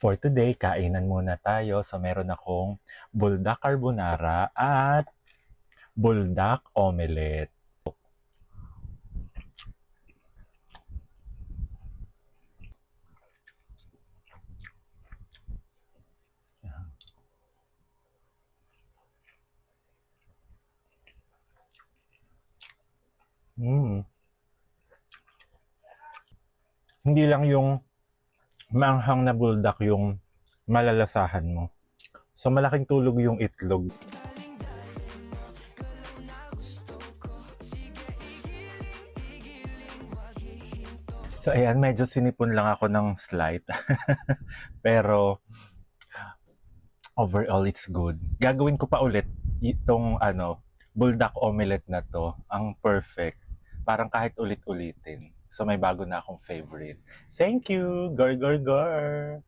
For today, kainan muna tayo. So, meron akong buldak carbonara at buldak omelette. Mm. Hindi lang yung maanghang na buldak yung malalasahan mo. So, malaking tulog yung itlog. So, ayan, medyo sinipon lang ako ng slight. Pero, overall, it's good. Gagawin ko pa ulit itong buldak omelette na to. Ang perfect. Parang kahit ulit-ulitin. So, may bago na akong favorite. Thank you! Gar, gar, gar!